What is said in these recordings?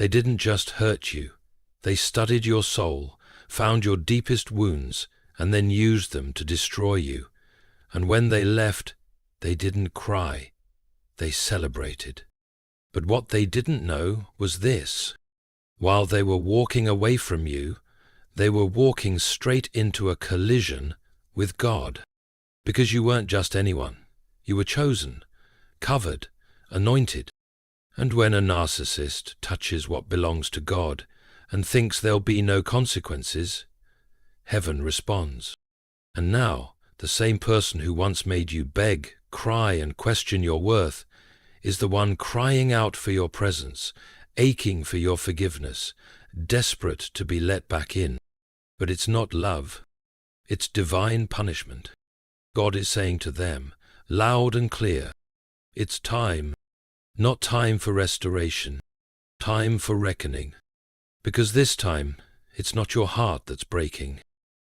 They didn't just hurt you. They studied your soul, found your deepest wounds, and then used them to destroy you. And when they left, they didn't cry. They celebrated. But what they didn't know was this. While they were walking away from you, they were walking straight into a collision with God. Because you weren't just anyone. You were chosen, covered, anointed. And when a narcissist touches what belongs to God and thinks there'll be no consequences, heaven responds. And now, the same person who once made you beg, cry, and question your worth is the one crying out for your presence, aching for your forgiveness, desperate to be let back in. But it's not love. It's divine punishment. God is saying to them, loud and clear, it's time, not time for restoration, time for reckoning. Because this time, it's not your heart that's breaking.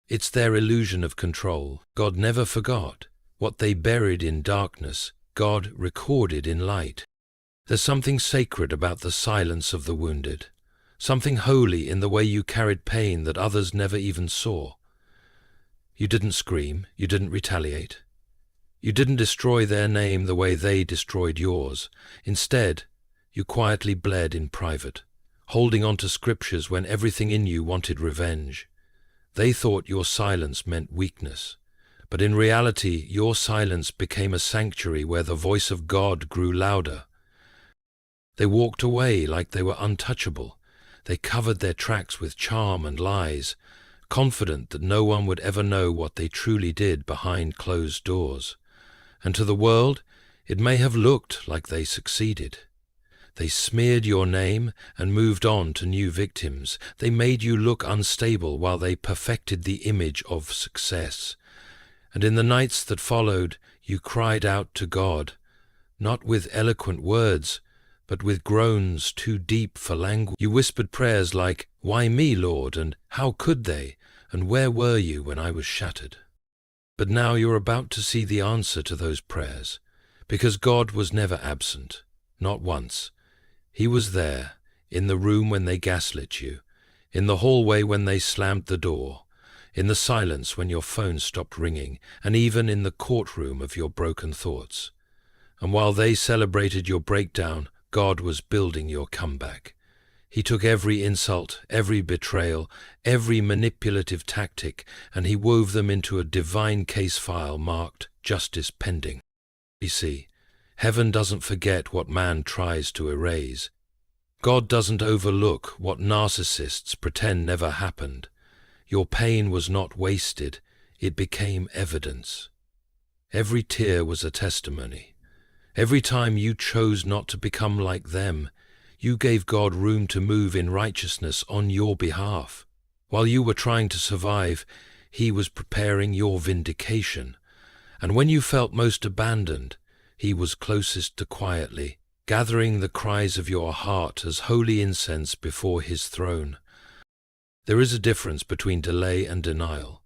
It's their illusion of control. God never forgot. What they buried in darkness, God recorded in light. There's something sacred about the silence of the wounded, something holy in the way you carried pain that others never even saw. You didn't scream, you didn't retaliate. You didn't destroy their name the way they destroyed yours. Instead, you quietly bled in private, holding on to scriptures when everything in you wanted revenge. They thought your silence meant weakness, but in reality, your silence became a sanctuary where the voice of God grew louder. They walked away like they were untouchable. They covered their tracks with charm and lies, confident that no one would ever know what they truly did behind closed doors. And to the world, it may have looked like they succeeded. They smeared your name and moved on to new victims. They made you look unstable while they perfected the image of success. And in the nights that followed, you cried out to God, not with eloquent words, but with groans too deep for language. You whispered prayers like, "Why me, Lord?" and "How could they?" and "Where were you when I was shattered?" But now you're about to see the answer to those prayers, because God was never absent, not once. He was there, in the room when they gaslit you, in the hallway when they slammed the door, in the silence when your phone stopped ringing, and even in the courtroom of your broken thoughts. And while they celebrated your breakdown, God was building your comeback. He took every insult, every betrayal, every manipulative tactic, and he wove them into a divine case file marked "Justice Pending." You see, heaven doesn't forget what man tries to erase. God doesn't overlook what narcissists pretend never happened. Your pain was not wasted, it became evidence. Every tear was a testimony. Every time you chose not to become like them, you gave God room to move in righteousness on your behalf. While you were trying to survive, He was preparing your vindication. And when you felt most abandoned, He was closest to quietly, gathering the cries of your heart as holy incense before His throne. There is a difference between delay and denial.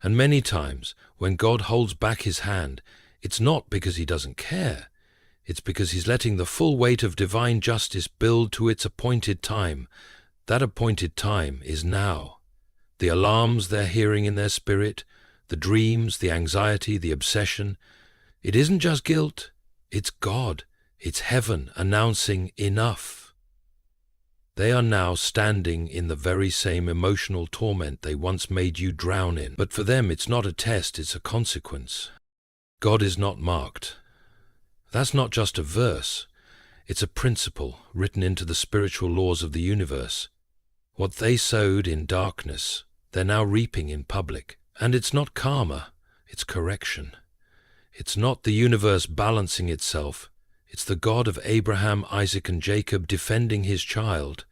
And many times, when God holds back His hand, it's not because He doesn't care. It's because He's letting the full weight of divine justice build to its appointed time. That appointed time is now. The alarms they're hearing in their spirit, the dreams, the anxiety, the obsession, it isn't just guilt, it's God, it's heaven announcing enough. They are now standing in the very same emotional torment they once made you drown in. But for them, it's not a test, it's a consequence. God is not marked. That's not just a verse. It's a principle written into the spiritual laws of the universe. What they sowed in darkness, they're now reaping in public. And it's not karma, it's correction. It's not the universe balancing itself. It's the God of Abraham, Isaac, and Jacob defending His child.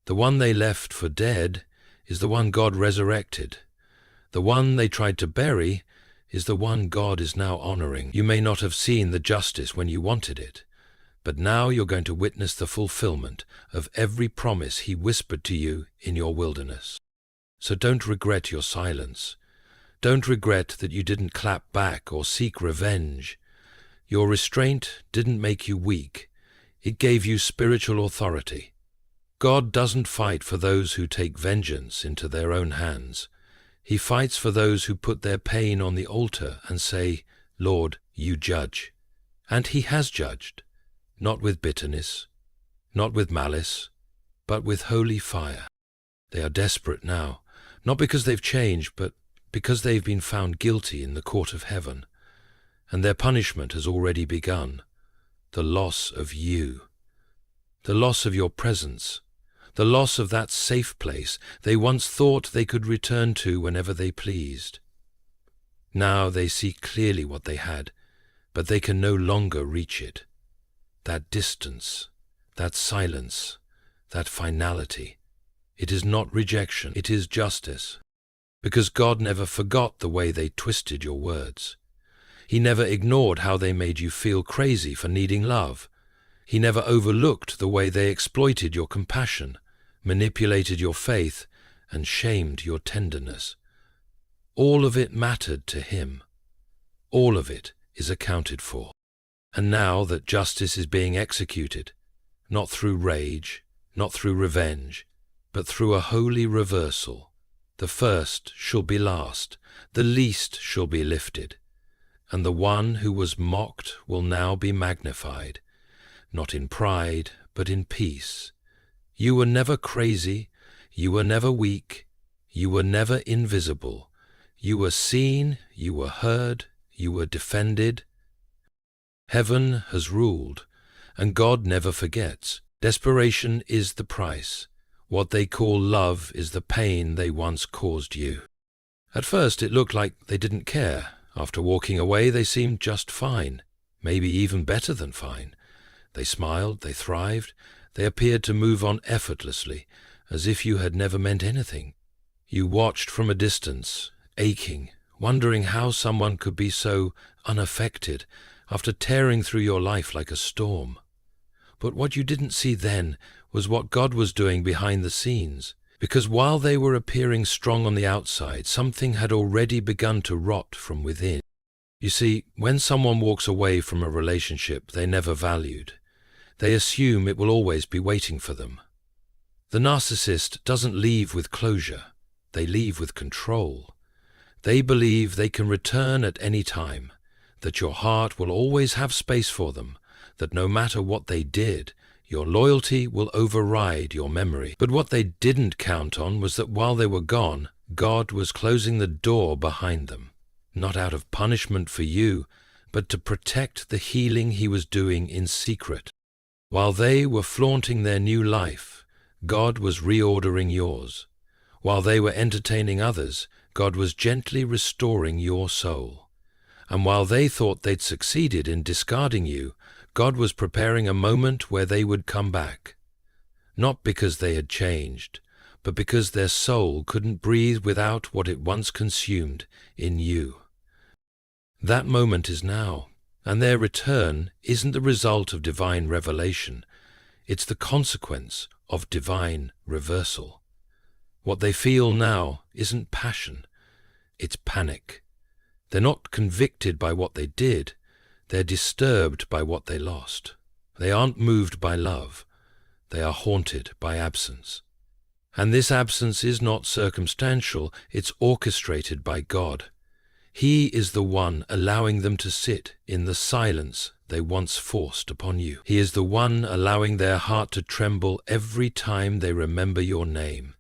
The one they left for dead is the one God resurrected. The one they tried to bury is the one God is now honoring. You may not have seen the justice when you wanted it, but now you're going to witness the fulfillment of every promise He whispered to you in your wilderness. So don't regret your silence. Don't regret that you didn't clap back or seek revenge. Your restraint didn't make you weak. It gave you spiritual authority. God doesn't fight for those who take vengeance into their own hands. He fights for those who put their pain on the altar and say, "Lord, you judge." And he has judged, not with bitterness, not with malice, but with holy fire. They are desperate now, not because they've changed, but because they've been found guilty in the court of heaven. And their punishment has already begun. The loss of you. The loss of your presence. The loss of that safe place they once thought they could return to whenever they pleased. Now they see clearly what they had, but they can no longer reach it. That distance, that silence, that finality. It is not rejection, it is justice. Because God never forgot the way they twisted your words. He never ignored how they made you feel crazy for needing love. He never overlooked the way they exploited your compassion, manipulated your faith, and shamed your tenderness. All of it mattered to him. All of it is accounted for. And now that justice is being executed, not through rage, not through revenge, but through a holy reversal, the first shall be last, the least shall be lifted, and the one who was mocked will now be magnified, not in pride, but in peace. You were never crazy, you were never weak, you were never invisible. You were seen, you were heard, you were defended. Heaven has ruled, and God never forgets. Desperation is the price. What they call love is the pain they once caused you. At first it looked like they didn't care. After walking away they seemed just fine, maybe even better than fine. They smiled, they thrived, they appeared to move on effortlessly, as if you had never meant anything. You watched from a distance, aching, wondering how someone could be so unaffected after tearing through your life like a storm. But what you didn't see then was what God was doing behind the scenes, because while they were appearing strong on the outside, something had already begun to rot from within. You see, when someone walks away from a relationship they never valued, they assume it will always be waiting for them. The narcissist doesn't leave with closure, they leave with control. They believe they can return at any time, that your heart will always have space for them, that no matter what they did, your loyalty will override your memory. But what they didn't count on was that while they were gone, God was closing the door behind them, not out of punishment for you, but to protect the healing he was doing in secret. While they were flaunting their new life, God was reordering yours. While they were entertaining others, God was gently restoring your soul. And while they thought they'd succeeded in discarding you, God was preparing a moment where they would come back. Not because they had changed, but because their soul couldn't breathe without what it once consumed in you. That moment is now, and their return isn't the result of divine revelation. It's the consequence of divine reversal. What they feel now isn't passion, it's panic. They're not convicted by what they did, they're disturbed by what they lost. They aren't moved by love, they are haunted by absence. And this absence is not circumstantial, it's orchestrated by God. He is the one allowing them to sit in the silence they once forced upon you. He is the one allowing their heart to tremble every time they remember your name.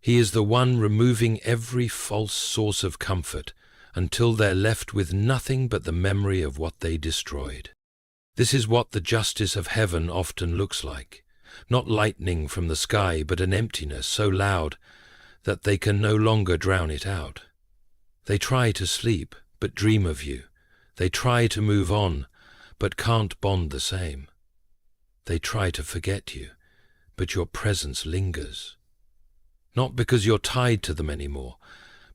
He is the one removing every false source of comfort until they're left with nothing but the memory of what they destroyed. This is what the justice of heaven often looks like. Not lightning from the sky, but an emptiness so loud that they can no longer drown it out. They try to sleep, but dream of you. They try to move on, but can't bond the same. They try to forget you, but your presence lingers. Not because you're tied to them anymore,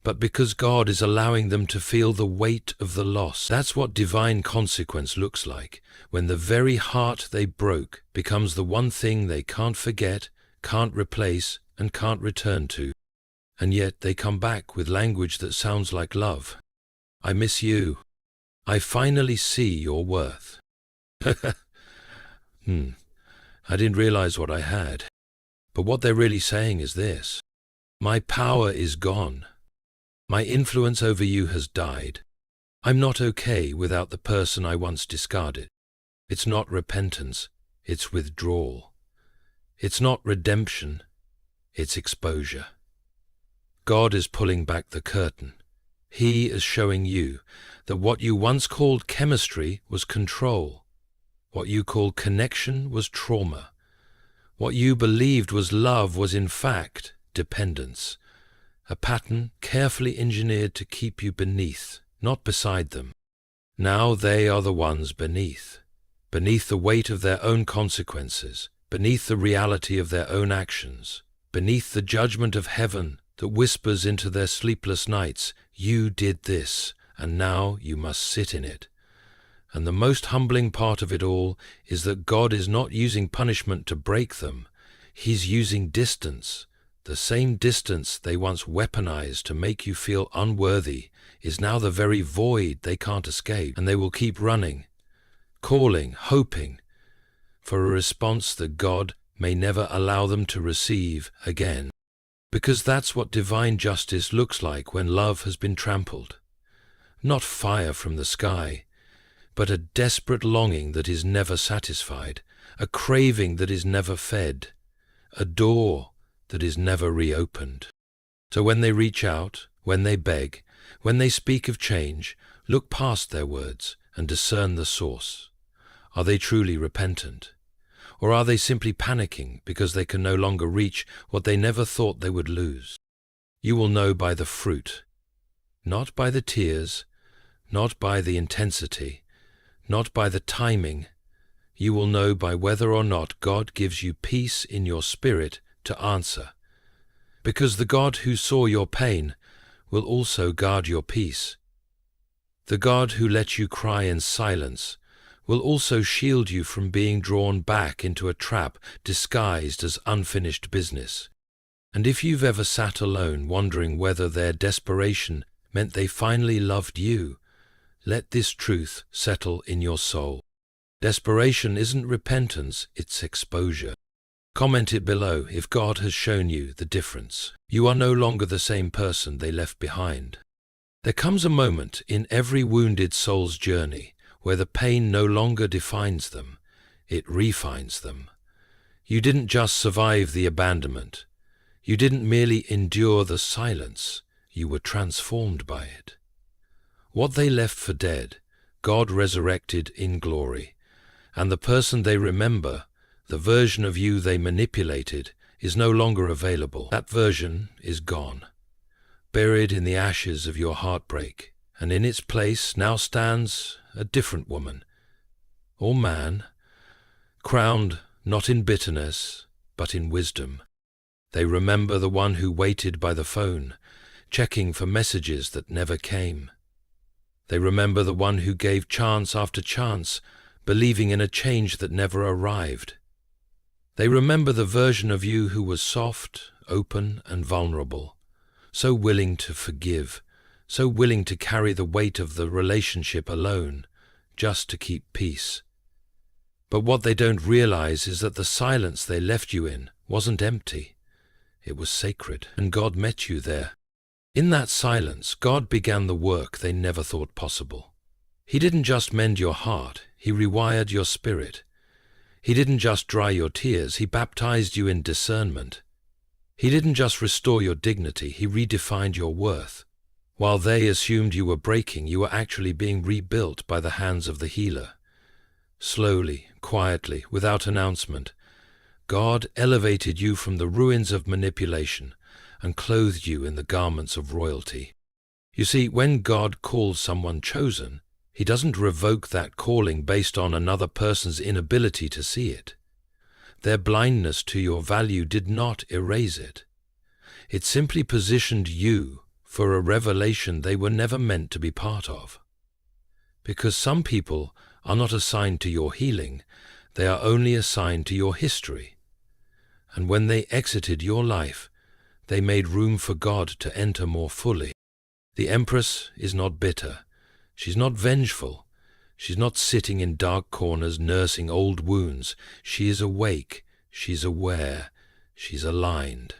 but because God is allowing them to feel the weight of the loss. That's what divine consequence looks like, when the very heart they broke becomes the one thing they can't forget, can't replace, and can't return to. And yet they come back with language that sounds like love. I miss you. I finally see your worth. I didn't realize what I had. But what they're really saying is this: my power is gone. My influence over you has died. I'm not okay without the person I once discarded. It's not repentance, it's withdrawal. It's not redemption, it's exposure. God is pulling back the curtain. He is showing you that what you once called chemistry was control. What you called connection was trauma. What you believed was love was in fact dependence. A pattern carefully engineered to keep you beneath, not beside them. Now they are the ones beneath the weight of their own consequences, beneath the reality of their own actions, beneath the judgment of heaven that whispers into their sleepless nights, you did this, and now you must sit in it. And the most humbling part of it all is that God is not using punishment to break them. He's using distance. The same distance they once weaponized to make you feel unworthy is now the very void they can't escape, and they will keep running, calling, hoping for a response that God may never allow them to receive again. Because that's what divine justice looks like when love has been trampled. Not fire from the sky, but a desperate longing that is never satisfied, a craving that is never fed, a door that is never reopened. So when they reach out, when they beg, when they speak of change, look past their words and discern the source. Are they truly repentant? Or are they simply panicking because they can no longer reach what they never thought they would lose? You will know by the fruit, not by the tears, not by the intensity, not by the timing. You will know by whether or not God gives you peace in your spirit to answer. Because the God who saw your pain will also guard your peace. The God who let you cry in silence will also shield you from being drawn back into a trap disguised as unfinished business. And if you've ever sat alone wondering whether their desperation meant they finally loved you, let this truth settle in your soul. Desperation isn't repentance, it's exposure. Comment it below if God has shown you the difference. You are no longer the same person they left behind. There comes a moment in every wounded soul's journey where the pain no longer defines them, it refines them. You didn't just survive the abandonment. You didn't merely endure the silence. You were transformed by it. What they left for dead, God resurrected in glory. And the person they remember, the version of you they manipulated, is no longer available. That version is gone, buried in the ashes of your heartbreak, and in its place now stands a different woman, or man, crowned not in bitterness, but in wisdom. They remember the one who waited by the phone, checking for messages that never came. They remember the one who gave chance after chance, believing in a change that never arrived. They remember the version of you who was soft, open, and vulnerable, so willing to forgive, so willing to carry the weight of the relationship alone, just to keep peace. But what they don't realize is that the silence they left you in wasn't empty. It was sacred, and God met you there. In that silence, God began the work they never thought possible. He didn't just mend your heart, He rewired your spirit. He didn't just dry your tears, He baptized you in discernment. He didn't just restore your dignity, He redefined your worth. While they assumed you were breaking, you were actually being rebuilt by the hands of the healer. Slowly, quietly, without announcement, God elevated you from the ruins of manipulation and clothed you in the garments of royalty. You see, when God calls someone chosen, He doesn't revoke that calling based on another person's inability to see it. Their blindness to your value did not erase it. It simply positioned you for a revelation they were never meant to be part of. Because some people are not assigned to your healing, they are only assigned to your history. And when they exited your life, they made room for God to enter more fully. The Empress is not bitter. She's not vengeful. She's not sitting in dark corners nursing old wounds. She is awake. She's aware. she's aligned.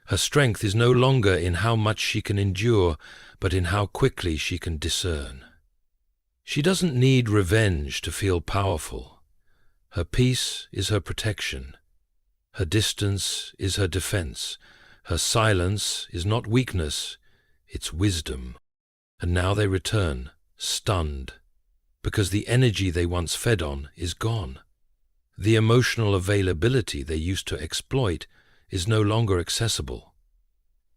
Her strength is no longer in how much she can endure, but in how quickly she can discern. She doesn't need revenge to feel powerful. Her peace is her protection. Her distance is her defense. Her silence is not weakness, it's wisdom. And now they return, stunned, because the energy they once fed on is gone. The emotional availability they used to exploit is no longer accessible.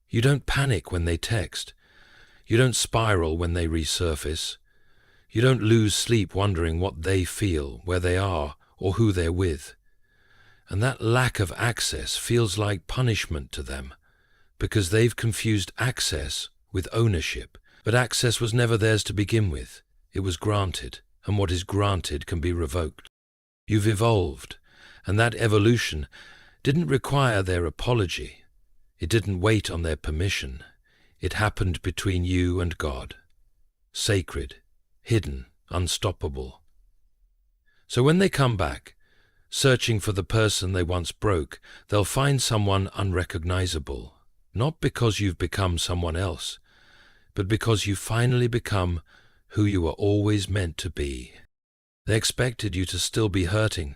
You don't panic when they text. You don't spiral when they resurface. You don't lose sleep wondering what they feel, where they are, or who they're with. And that lack of access feels like punishment to them, because they've confused access with ownership. But access was never theirs to begin with. It was granted, and what is granted can be revoked. You've evolved, and that evolution didn't require their apology. It didn't wait on their permission. It happened between you and God. Sacred, hidden, unstoppable. So when they come back, searching for the person they once broke, they'll find someone unrecognizable, not because you've become someone else, but because you finally become who you were always meant to be. They expected you to still be hurting,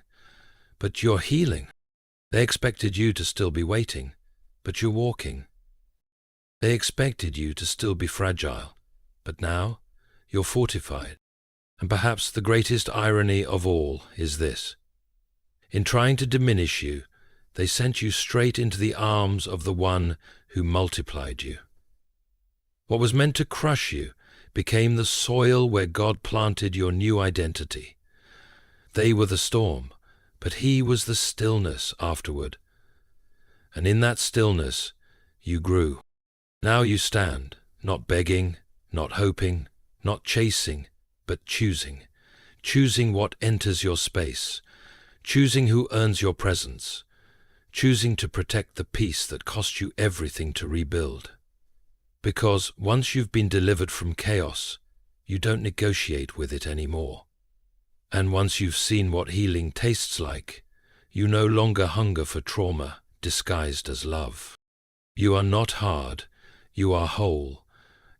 but you're healing. They expected you to still be waiting, but you're walking. They expected you to still be fragile, but now you're fortified. And perhaps the greatest irony of all is this. In trying to diminish you, they sent you straight into the arms of the one who multiplied you. What was meant to crush you became the soil where God planted your new identity. They were the storm, but He was the stillness afterward. And in that stillness, you grew. Now you stand, not begging, not hoping, not chasing, but choosing. Choosing what enters your space. Choosing who earns your presence. Choosing to protect the peace that cost you everything to rebuild. Because once you've been delivered from chaos, you don't negotiate with it anymore. And once you've seen what healing tastes like, you no longer hunger for trauma disguised as love. You are not hard, you are whole.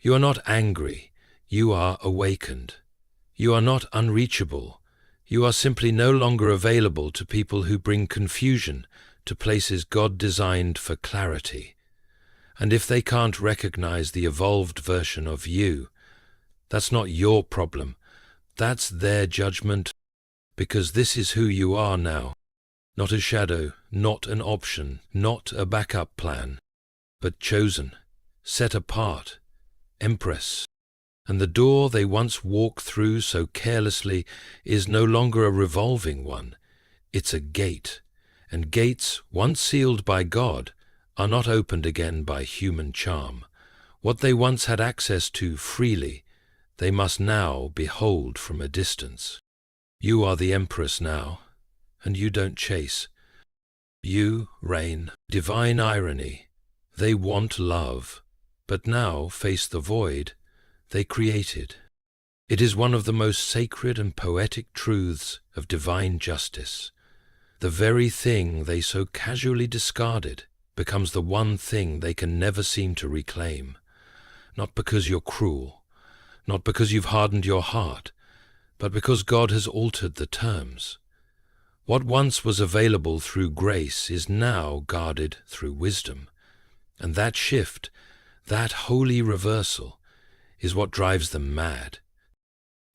You are not angry, you are awakened. You are not unreachable, you are simply no longer available to people who bring confusion to places God designed for clarity. And if they can't recognize the evolved version of you, that's not your problem, that's their judgment, because this is who you are now. Not a shadow, not an option, not a backup plan, but chosen, set apart, empress. And the door they once walked through so carelessly is no longer a revolving one, it's a gate. And gates, once sealed by God, are not opened again by human charm. What they once had access to freely, they must now behold from a distance. You are the empress now, and you don't chase. You reign. Divine irony. They want love, but now face the void they created. It is one of the most sacred and poetic truths of divine justice. The very thing they so casually discarded becomes the one thing they can never seem to reclaim. Not because you're cruel, not because you've hardened your heart, but because God has altered the terms. What once was available through grace is now guarded through wisdom. And that shift, that holy reversal, is what drives them mad.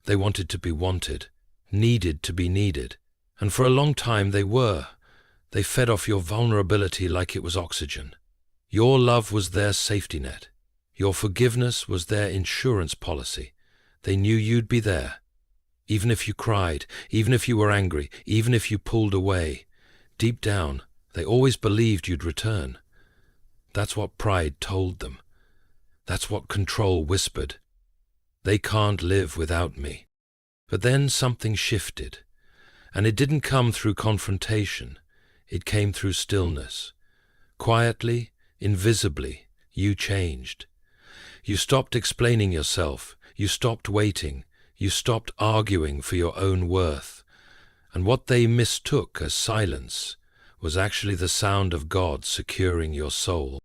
They wanted to be wanted, needed to be needed, and for a long time they were. They fed off your vulnerability like it was oxygen. Your love was their safety net. Your forgiveness was their insurance policy. They knew you'd be there. Even if you cried, even if you were angry, even if you pulled away, deep down, they always believed you'd return. That's what pride told them. That's what control whispered. They can't live without me. But then something shifted, and it didn't come through confrontation. It came through stillness. Quietly, invisibly, you changed. You stopped explaining yourself. You stopped waiting. You stopped arguing for your own worth. And what they mistook as silence was actually the sound of God securing your soul.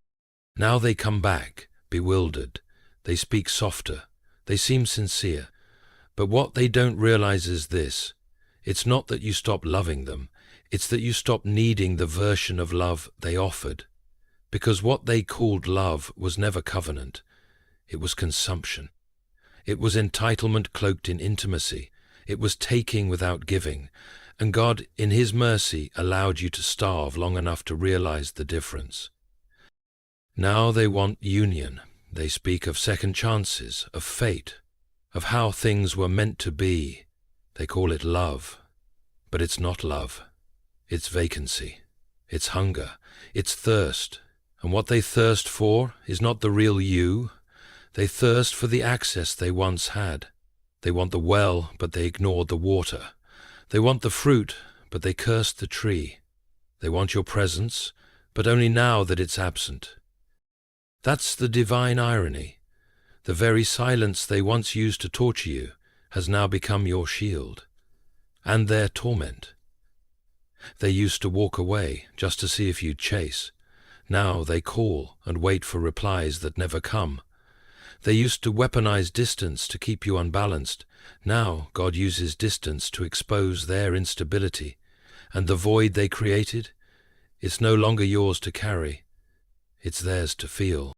Now they come back, bewildered. They speak softer. They seem sincere. But what they don't realize is this. It's not that you stop loving them. It's that you stop needing the version of love they offered. Because what they called love was never covenant. It was consumption. It was entitlement cloaked in intimacy. It was taking without giving. And God, in His mercy, allowed you to starve long enough to realize the difference. Now they want union. They speak of second chances, of fate, of how things were meant to be. They call it love. But it's not love. It's vacancy. It's hunger. It's thirst. And what they thirst for is not the real you. They thirst for the access they once had. They want the well, but they ignored the water. They want the fruit, but they cursed the tree. They want your presence, but only now that it's absent. That's the divine irony. The very silence they once used to torture you has now become your shield, and their torment. They used to walk away just to see if you'd chase. Now they call and wait for replies that never come. They used to weaponize distance to keep you unbalanced. Now God uses distance to expose their instability, and the void they created, it's no longer yours to carry. It's theirs to feel.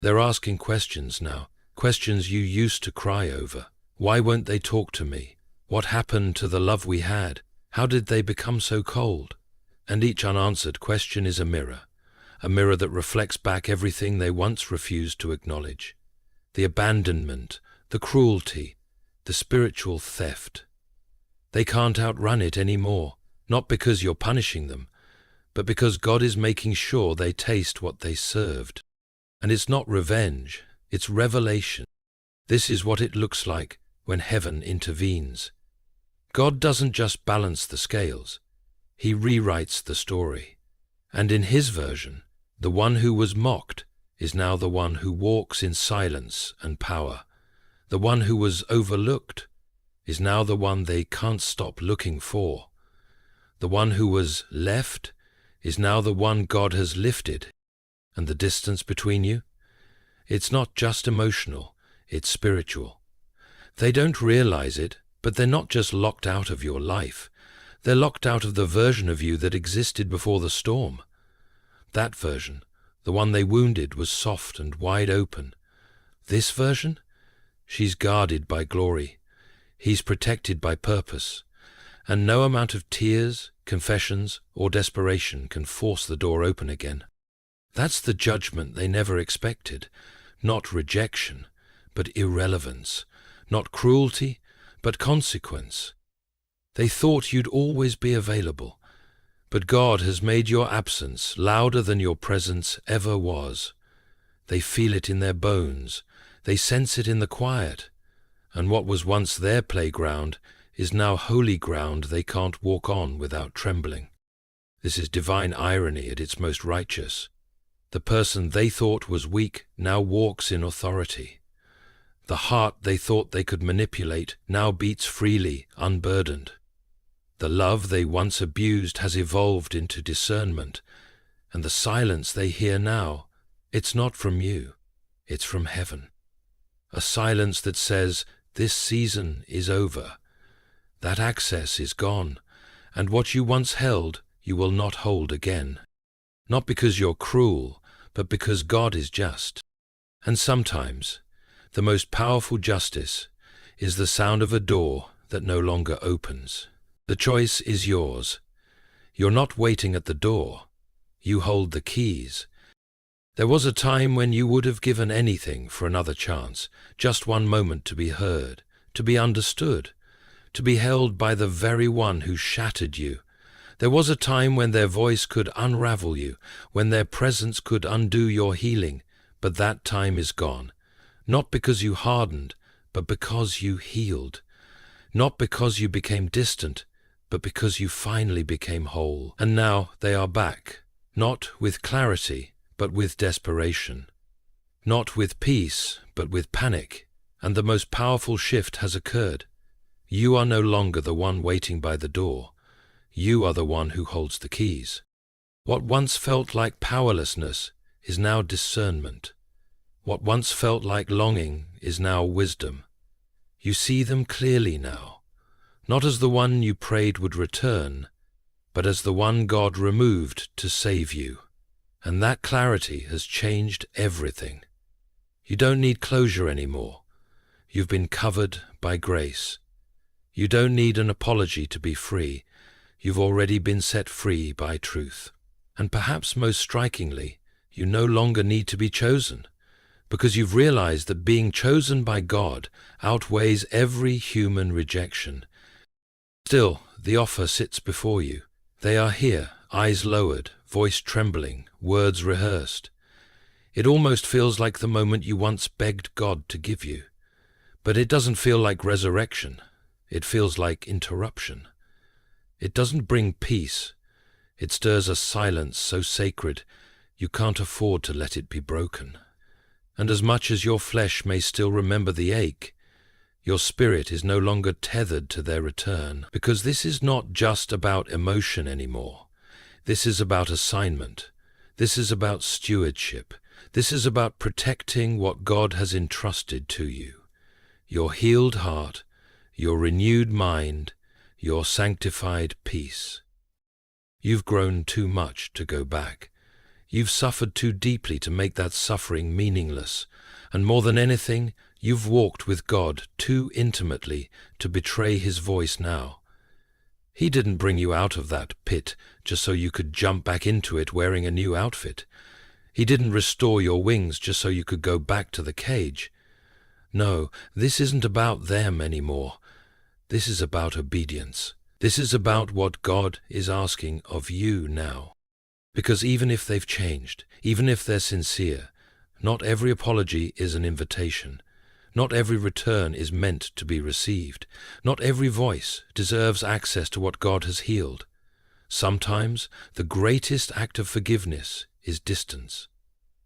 They're asking questions now, questions you used to cry over. Why won't they talk to me? What happened to the love we had? How did they become so cold? And each unanswered question is a mirror that reflects back everything they once refused to acknowledge. The abandonment, the cruelty, the spiritual theft. They can't outrun it anymore, not because you're punishing them, but because God is making sure they taste what they served. And it's not revenge, it's revelation. This is what it looks like when heaven intervenes. God doesn't just balance the scales, He rewrites the story. And in His version, the one who was mocked is now the one who walks in silence and power. The one who was overlooked is now the one they can't stop looking for. The one who was left is now the one God has lifted. And the distance between you? It's not just emotional, it's spiritual. They don't realize it, but they're not just locked out of your life. They're locked out of the version of you that existed before the storm. That version, the one they wounded, was soft and wide open. This version? She's guarded by glory. He's protected by purpose. And no amount of tears, confessions, or desperation can force the door open again. That's the judgment they never expected. Not rejection, but irrelevance. Not cruelty, but consequence. They thought you'd always be available, but God has made your absence louder than your presence ever was. They feel it in their bones. They sense it in the quiet. And what was once their playground is now holy ground they can't walk on without trembling. This is divine irony at its most righteous. The person they thought was weak now walks in authority. The heart they thought they could manipulate now beats freely, unburdened. The love they once abused has evolved into discernment, and the silence they hear now, it's not from you, it's from heaven. A silence that says, this season is over. That access is gone, and what you once held, you will not hold again. Not because you're cruel, but because God is just. And sometimes, the most powerful justice is the sound of a door that no longer opens. The choice is yours. You're not waiting at the door. You hold the keys. There was a time when you would have given anything for another chance, just one moment to be heard, to be understood, to be held by the very one who shattered you. There was a time when their voice could unravel you, when their presence could undo your healing, but that time is gone. Not because you hardened, but because you healed. Not because you became distant, but because you finally became whole. And now they are back, not with clarity, but with desperation. Not with peace, but with panic. And the most powerful shift has occurred. You are no longer the one waiting by the door. You are the one who holds the keys. What once felt like powerlessness is now discernment. What once felt like longing is now wisdom. You see them clearly now, not as the one you prayed would return, but as the one God removed to save you. And that clarity has changed everything. You don't need closure anymore. You've been covered by grace. You don't need an apology to be free. You've already been set free by truth. And perhaps most strikingly, you no longer need to be chosen, because you've realized that being chosen by God outweighs every human rejection. Still, the offer sits before you. They are here, eyes lowered, voice trembling, words rehearsed. It almost feels like the moment you once begged God to give you. But it doesn't feel like resurrection. It feels like interruption. It doesn't bring peace. It stirs a silence so sacred you can't afford to let it be broken. And as much as your flesh may still remember the ache, your spirit is no longer tethered to their return, because this is not just about emotion anymore. This is about assignment. This is about stewardship. This is about protecting what God has entrusted to you. Your healed heart, your renewed mind, your sanctified peace. You've grown too much to go back. You've suffered too deeply to make that suffering meaningless. And more than anything, you've walked with God too intimately to betray His voice now. He didn't bring you out of that pit just so you could jump back into it wearing a new outfit. He didn't restore your wings just so you could go back to the cage. No, this isn't about them anymore. This is about obedience. This is about what God is asking of you now. Because even if they've changed, even if they're sincere, not every apology is an invitation. Not every return is meant to be received. Not every voice deserves access to what God has healed. Sometimes the greatest act of forgiveness is distance.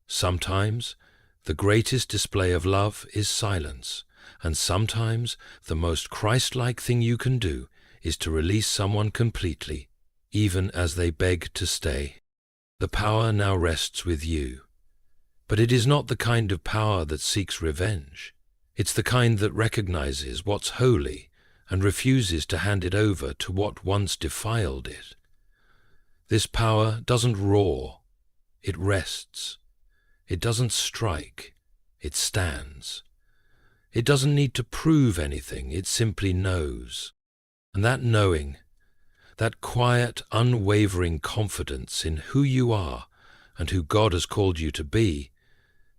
Sometimes the greatest display of love is silence. And sometimes the most Christ-like thing you can do is to release someone completely, even as they beg to stay. The power now rests with you. But it is not the kind of power that seeks revenge. It's the kind that recognizes what's holy and refuses to hand it over to what once defiled it. This power doesn't roar, it rests. It doesn't strike, it stands. It doesn't need to prove anything, it simply knows. And that knowing, that quiet, unwavering confidence in who you are and who God has called you to be,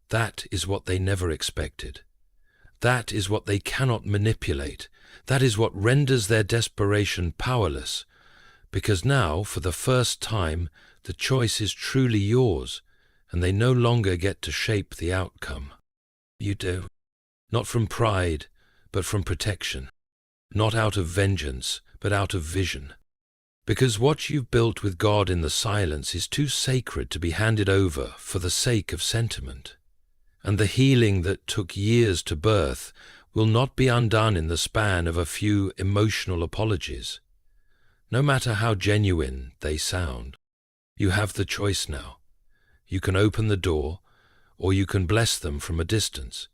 that is what they never expected. That is what they cannot manipulate. That is what renders their desperation powerless. Because now, for the first time, the choice is truly yours, and they no longer get to shape the outcome. You do. Not from pride, but from protection. Not out of vengeance, but out of vision. Because what you've built with God in the silence is too sacred to be handed over for the sake of sentiment. And the healing that took years to birth will not be undone in the span of a few emotional apologies. No matter how genuine they sound, you have the choice now. You can open the door, or you can bless them from a distance.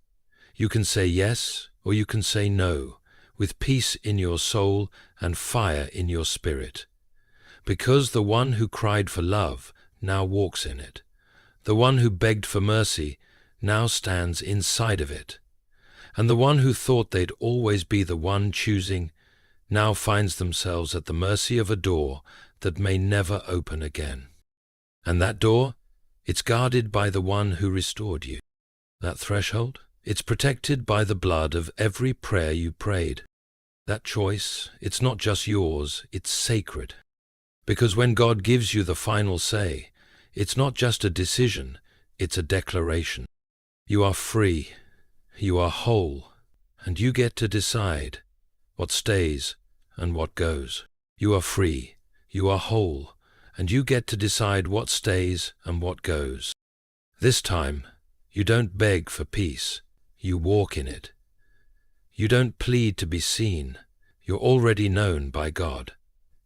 You can say yes, or you can say no, with peace in your soul and fire in your spirit. Because the one who cried for love now walks in it. The one who begged for mercy now stands inside of it. And the one who thought they'd always be the one choosing now finds themselves at the mercy of a door that may never open again. And that door, it's guarded by the one who restored you. That threshold, it's protected by the blood of every prayer you prayed. That choice, it's not just yours, it's sacred. Because when God gives you the final say, it's not just a decision, it's a declaration. You are free, you are whole, and you get to decide what stays and what goes. You are free, you are whole, and you get to decide what stays and what goes. This time, you don't beg for peace, you walk in it. You don't plead to be seen, you're already known by God.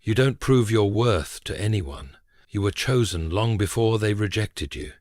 You don't prove your worth to anyone, You were chosen long before they rejected you.